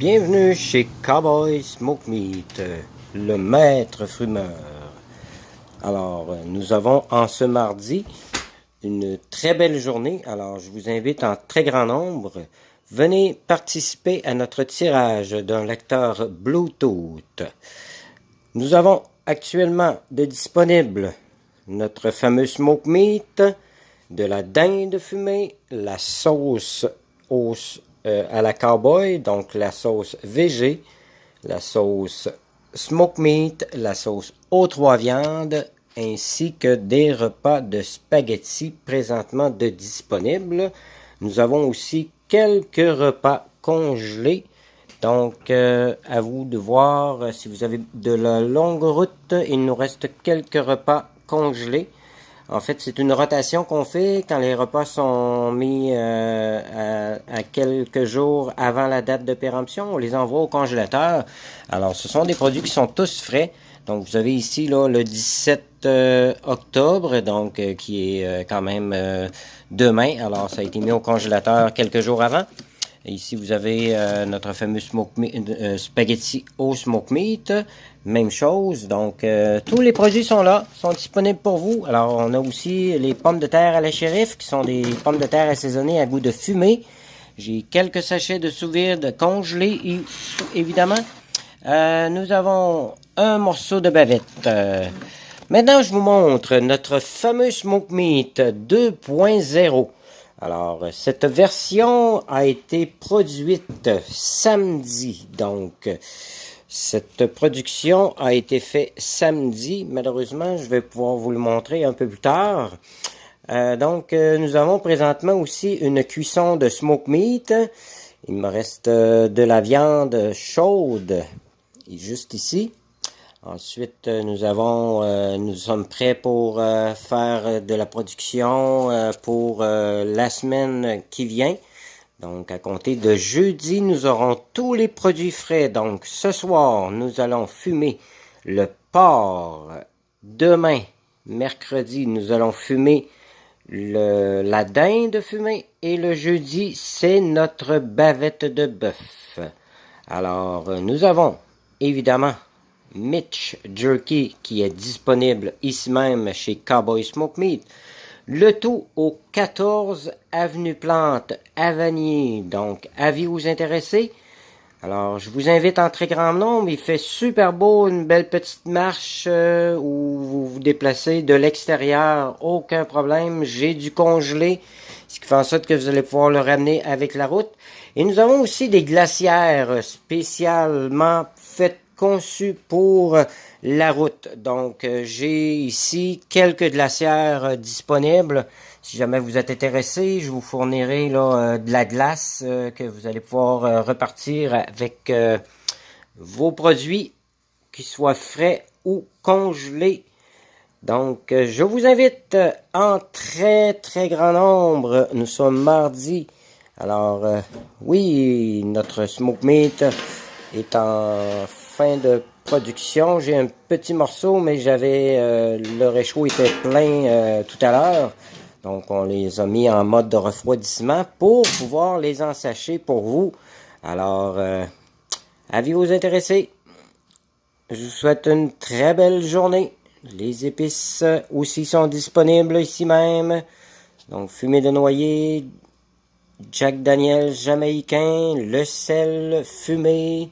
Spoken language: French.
Bienvenue chez Cowboy Smoke Meat, le maître fumeur. Alors, nous avons en ce mardi une très belle journée. Alors, je vous invite en très grand nombre. Venez participer à notre tirage d'un lecteur Bluetooth. Nous avons actuellement de disponible notre fameux Smoke Meat, de la dinde fumée, la sauce à la cowboy, donc la sauce VG, la sauce Smoke Meat, la sauce aux trois viandes, ainsi que des repas de spaghetti présentement de disponibles. Nous avons aussi quelques repas congelés. Donc, à vous de voir si vous avez de la longue route. Il nous reste quelques repas congelés. En fait, c'est une rotation qu'on fait quand les repas sont mis à quelques jours avant la date de péremption. On les envoie au congélateur. Alors, ce sont des produits qui sont tous frais. Donc, vous avez ici là le 17 octobre, donc qui est quand même demain. Alors, ça a été mis au congélateur quelques jours avant. Et ici, vous avez notre fameux spaghetti au smoke meat. Même chose. Donc, tous les produits sont là, sont disponibles pour vous. Alors, on a aussi les pommes de terre à la shérif, qui sont des pommes de terre assaisonnées à goût de fumée. J'ai quelques sachets de sous-vide congelés, évidemment. Nous avons un morceau de bavette. Maintenant, je vous montre notre fameux smoke meat 2.0. Alors, cette version a été produite samedi. Donc, cette production a été faite samedi. Malheureusement, je vais pouvoir vous le montrer un peu plus tard. Nous avons présentement aussi une cuisson de smoke meat. Il me reste de la viande chaude, juste ici. Ensuite, nous sommes prêts pour faire de la production pour la semaine qui vient. Donc, à compter de jeudi, nous aurons tous les produits frais. Donc, ce soir, nous allons fumer le porc. Demain, mercredi, nous allons fumer la dinde fumée. Et le jeudi, c'est notre bavette de bœuf. Alors, nous avons, évidemment, Mitch Jerky qui est disponible ici même chez Cowboy Smoke Meat. Le tout au 14 Avenue Plante à Vanier. Donc, avis vous intéresser? Alors, je vous invite en très grand nombre. Il fait super beau, une belle petite marche où vous vous déplacez de l'extérieur. Aucun problème. J'ai du congelé, ce qui fait en sorte que vous allez pouvoir le ramener avec la route. Et nous avons aussi des glacières spécialement conçues pour la route. Donc, j'ai ici quelques glacières disponibles. Si jamais vous êtes intéressé, je vous fournirai là, de la glace que vous allez pouvoir repartir avec vos produits, qu'ils soient frais ou congelés. Donc, je vous invite en très, très grand nombre. Nous sommes mardi. Alors, oui, notre smoke meat est en fin de production. J'ai un petit morceau, mais le réchaud était plein tout à l'heure. Donc, on les a mis en mode de refroidissement pour pouvoir les ensacher pour vous. Alors, avis vous intéresser. Je vous souhaite une très belle journée. Les épices aussi sont disponibles ici même. Donc, fumée de noyer, Jack Daniel jamaïcain, le sel fumé,